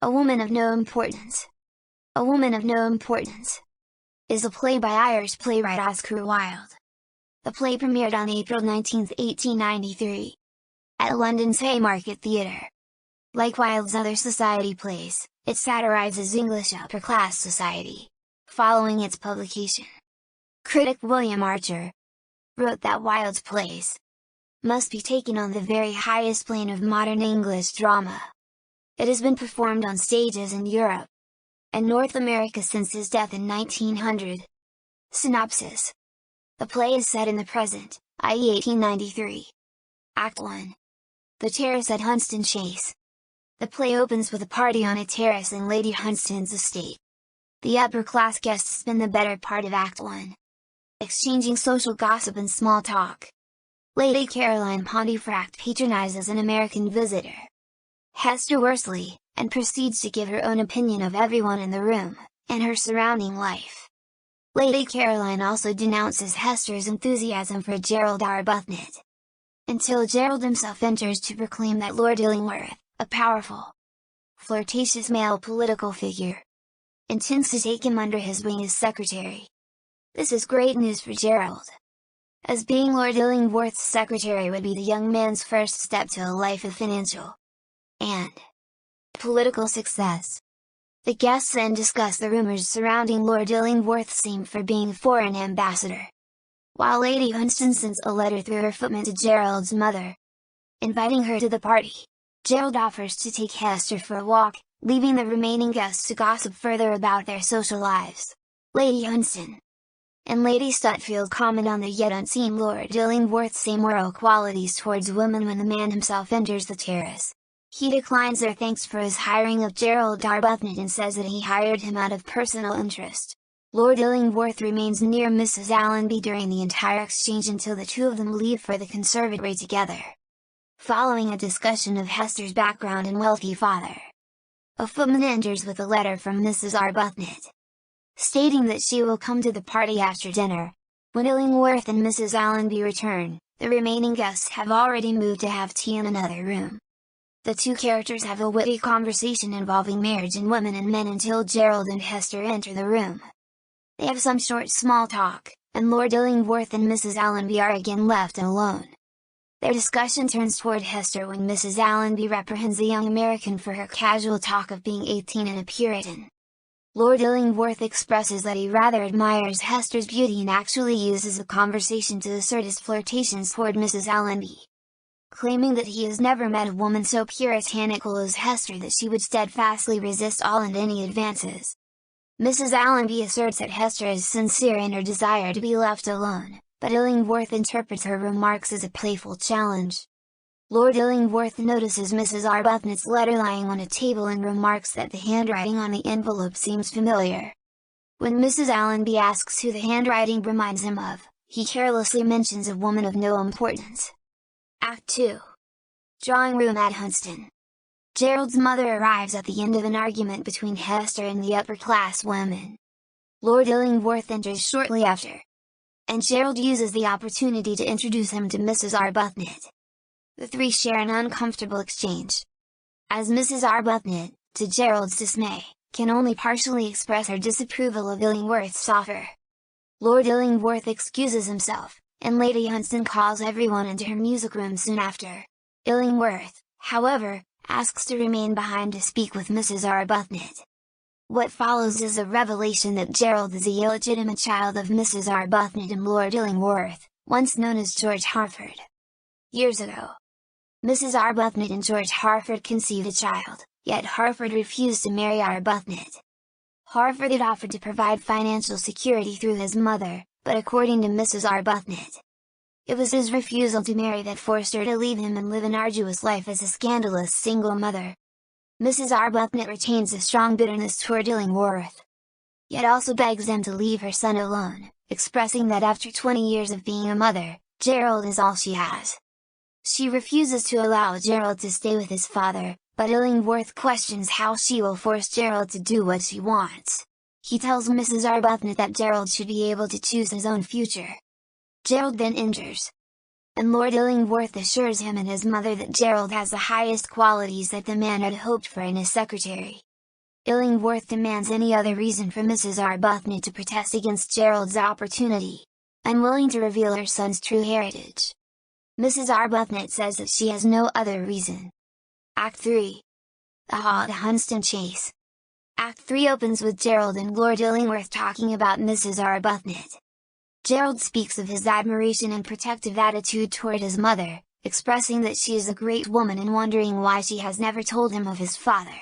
A Woman of No Importance. A Woman of No Importance is a play by Irish playwright Oscar Wilde. The play premiered on April 19, 1893, at London's Haymarket Theatre. Like Wilde's other society plays, it satirizes English upper-class society, following its publication. Critic William Archer wrote that Wilde's plays must be taken on the very highest plane of modern English drama. It has been performed on stages in Europe and North America since his death in 1900. Synopsis. The play is set in the present, i.e. 1893. Act 1. The Terrace at Hunston Chase. The play opens with a party on a terrace in Lady Hunston's estate. The upper-class guests spend the better part of Act 1 exchanging social gossip and small talk. Lady Caroline Pontefract patronizes an American visitor, Hester Worsley, and proceeds to give her own opinion of everyone in the room, and her surrounding life. Lady Caroline also denounces Hester's enthusiasm for Gerald Arbuthnot, until Gerald himself enters to proclaim that Lord Illingworth, a powerful, flirtatious male political figure, intends to take him under his wing as secretary. This is great news for Gerald, as being Lord Illingworth's secretary would be the young man's first step to a life of financial and political success. The guests then discuss the rumors surrounding Lord Illingworth's aim for being foreign ambassador, while Lady Hunston sends a letter through her footman to Gerald's mother, inviting her to the party. Gerald offers to take Hester for a walk, leaving the remaining guests to gossip further about their social lives. Lady Hunston and Lady Stutfield comment on the yet unseen Lord Illingworth's amoral qualities towards women when the man himself enters the terrace. He declines their thanks for his hiring of Gerald Arbuthnot and says that he hired him out of personal interest. Lord Illingworth remains near Mrs. Allenby during the entire exchange until the two of them leave for the conservatory together. Following a discussion of Hester's background and wealthy father, a footman enters with a letter from Mrs. Arbuthnot, stating that she will come to the party after dinner. When Illingworth and Mrs. Allenby return, the remaining guests have already moved to have tea in another room. The two characters have a witty conversation involving marriage and women and men until Gerald and Hester enter the room. They have some short small talk, and Lord Illingworth and Mrs. Allenby are again left alone. Their discussion turns toward Hester when Mrs. Allenby reprehends the young American for her casual talk of being 18 and a Puritan. Lord Illingworth expresses that he rather admires Hester's beauty and actually uses the conversation to assert his flirtations toward Mrs. Allenby, claiming that he has never met a woman so puritanical as Hester that she would steadfastly resist all and any advances. Mrs. Allenby asserts that Hester is sincere in her desire to be left alone, but Illingworth interprets her remarks as a playful challenge. Lord Illingworth notices Mrs. Arbuthnot's letter lying on a table and remarks that the handwriting on the envelope seems familiar. When Mrs. Allenby asks who the handwriting reminds him of, he carelessly mentions a woman of no importance. Act 2. Drawing room at Hunston. Gerald's mother arrives at the end of an argument between Hester and the upper-class women. Lord Illingworth enters shortly after, and Gerald uses the opportunity to introduce him to Mrs. Arbuthnot. The three share an uncomfortable exchange, as Mrs. Arbuthnot, to Gerald's dismay, can only partially express her disapproval of Illingworth's offer. Lord Illingworth excuses himself, and Lady Hunston calls everyone into her music room soon after. Illingworth, however, asks to remain behind to speak with Mrs. Arbuthnot. What follows is a revelation that Gerald is the illegitimate child of Mrs. Arbuthnot and Lord Illingworth, once known as George Harford. Years ago, Mrs. Arbuthnot and George Harford conceived a child, yet Harford refused to marry Arbuthnot. Harford had offered to provide financial security through his mother, but according to Mrs. Arbuthnot, it was his refusal to marry that forced her to leave him and live an arduous life as a scandalous single mother. Mrs. Arbuthnot retains a strong bitterness toward Illingworth, yet also begs them to leave her son alone, expressing that after 20 years of being a mother, Gerald is all she has. She refuses to allow Gerald to stay with his father, but Illingworth questions how she will force Gerald to do what she wants. He tells Mrs. Arbuthnot that Gerald should be able to choose his own future. Gerald then enters, and Lord Illingworth assures him and his mother that Gerald has the highest qualities that the man had hoped for in his secretary. Illingworth demands any other reason for Mrs. Arbuthnot to protest against Gerald's opportunity, unwilling to reveal her son's true heritage. Mrs. Arbuthnot says that she has no other reason. Act 3. The Hunston Chase. Act 3 opens with Gerald and Lord Illingworth talking about Mrs. Arbuthnot. Gerald speaks of his admiration and protective attitude toward his mother, expressing that she is a great woman and wondering why she has never told him of his father.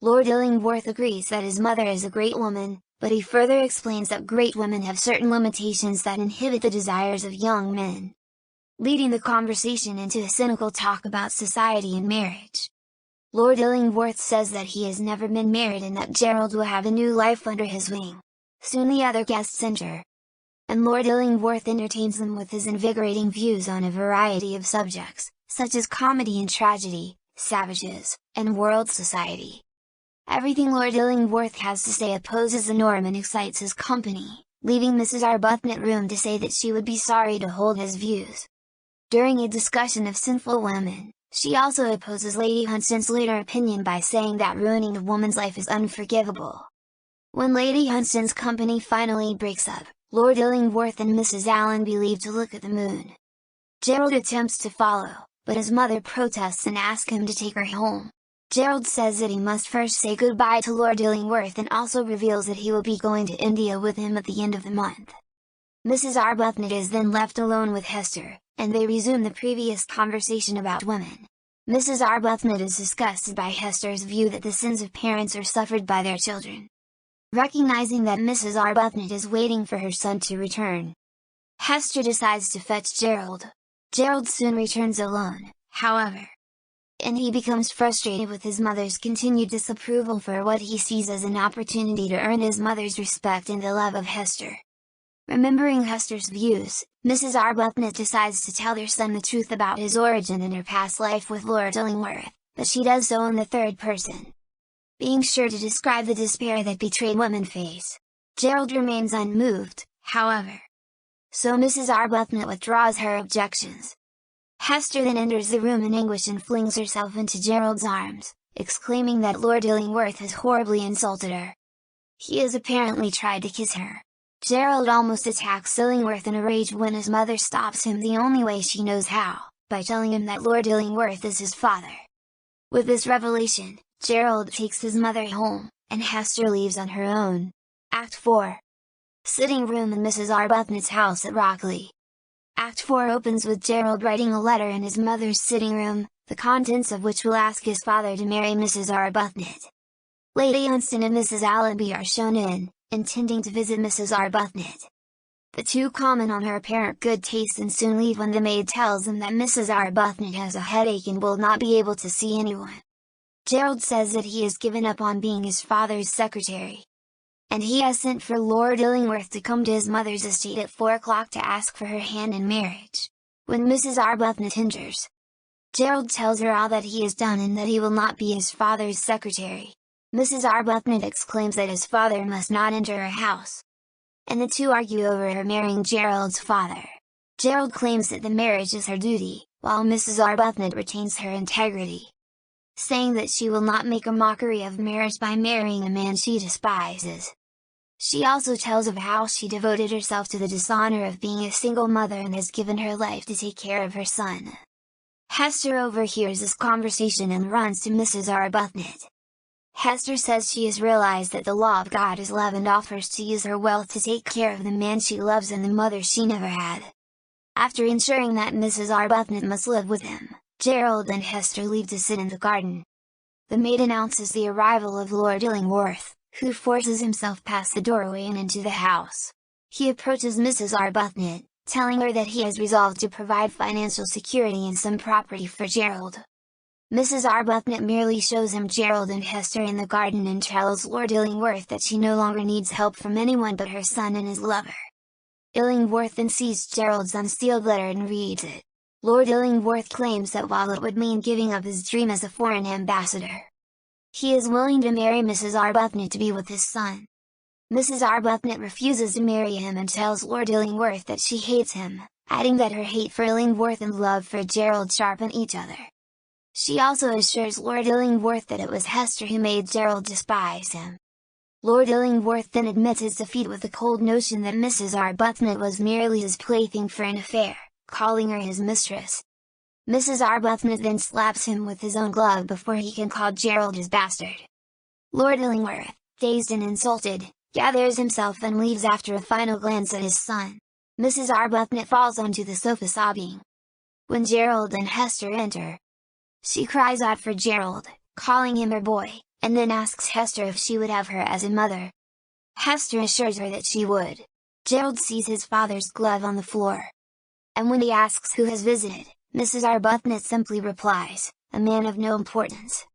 Lord Illingworth agrees that his mother is a great woman, but he further explains that great women have certain limitations that inhibit the desires of young men, leading the conversation into a cynical talk about society and marriage. Lord Illingworth says that he has never been married and that Gerald will have a new life under his wing. Soon the other guests enter, and Lord Illingworth entertains them with his invigorating views on a variety of subjects, such as comedy and tragedy, savages, and world society. Everything Lord Illingworth has to say opposes the norm and excites his company, leaving Mrs. Arbuthnot room to say that she would be sorry to hold his views. During a discussion of sinful women, she also opposes Lady Hunston's later opinion by saying that ruining a woman's life is unforgivable. When Lady Hunston's company finally breaks up, Lord Illingworth and Mrs. Allenby leave to look at the moon. Gerald attempts to follow, but his mother protests and asks him to take her home. Gerald says that he must first say goodbye to Lord Illingworth and also reveals that he will be going to India with him at the end of the month. Mrs. Arbuthnot is then left alone with Hester, and they resume the previous conversation about women. Mrs. Arbuthnot is disgusted by Hester's view that the sins of parents are suffered by their children. Recognizing that Mrs. Arbuthnot is waiting for her son to return, Hester decides to fetch Gerald. Gerald soon returns alone, however, and he becomes frustrated with his mother's continued disapproval for what he sees as an opportunity to earn his mother's respect and the love of Hester. Remembering Hester's views, Mrs. Arbuthnot decides to tell their son the truth about his origin and her past life with Lord Illingworth, but she does so in the third person, being sure to describe the despair that betrayed women face. Gerald remains unmoved, however, so Mrs. Arbuthnot withdraws her objections. Hester then enters the room in anguish and flings herself into Gerald's arms, exclaiming that Lord Illingworth has horribly insulted her. He has apparently tried to kiss her. Gerald almost attacks Illingworth in a rage when his mother stops him the only way she knows how, by telling him that Lord Illingworth is his father. With this revelation, Gerald takes his mother home, and Hester leaves on her own. Act 4. Sitting room in Mrs. Arbuthnot's house at Rockley. Act 4 opens with Gerald writing a letter in his mother's sitting room, the contents of which will ask his father to marry Mrs. Arbuthnot. Lady Hunston and Mrs. Allenby are shown in, intending to visit Mrs. Arbuthnot. The two comment on her apparent good taste and soon leave when the maid tells them that Mrs. Arbuthnot has a headache and will not be able to see anyone. Gerald says that he has given up on being his father's secretary, and he has sent for Lord Illingworth to come to his mother's estate at 4 o'clock to ask for her hand in marriage. When Mrs. Arbuthnot enters, Gerald tells her all that he has done and that he will not be his father's secretary. Mrs. Arbuthnot exclaims that his father must not enter her house, and the two argue over her marrying Gerald's father. Gerald claims that the marriage is her duty, while Mrs. Arbuthnot retains her integrity, saying that she will not make a mockery of marriage by marrying a man she despises. She also tells of how she devoted herself to the dishonor of being a single mother and has given her life to take care of her son. Hester overhears this conversation and runs to Mrs. Arbuthnot. Hester says she has realized that the law of God is love and offers to use her wealth to take care of the man she loves and the mother she never had. After ensuring that Mrs. Arbuthnot must live with him, Gerald and Hester leave to sit in the garden. The maid announces the arrival of Lord Illingworth, who forces himself past the doorway and into the house. He approaches Mrs. Arbuthnot, telling her that he has resolved to provide financial security and some property for Gerald. Mrs. Arbuthnot merely shows him Gerald and Hester in the garden and tells Lord Illingworth that she no longer needs help from anyone but her son and his lover. Illingworth then sees Gerald's unsealed letter and reads it. Lord Illingworth claims that while it would mean giving up his dream as a foreign ambassador, he is willing to marry Mrs. Arbuthnot to be with his son. Mrs. Arbuthnot refuses to marry him and tells Lord Illingworth that she hates him, adding that her hate for Illingworth and love for Gerald sharpen each other. She also assures Lord Illingworth that it was Hester who made Gerald despise him. Lord Illingworth then admits his defeat with the cold notion that Mrs. Arbuthnot was merely his plaything for an affair, calling her his mistress. Mrs. Arbuthnot then slaps him with his own glove before he can call Gerald his bastard. Lord Illingworth, dazed and insulted, gathers himself and leaves after a final glance at his son. Mrs. Arbuthnot falls onto the sofa sobbing. When Gerald and Hester enter, she cries out for Gerald, calling him her boy, and then asks Hester if she would have her as a mother. Hester assures her that she would. Gerald sees his father's glove on the floor. And when he asks who has visited, Mrs. Arbuthnot simply replies, "A man of no importance."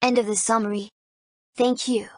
End of the summary. Thank you.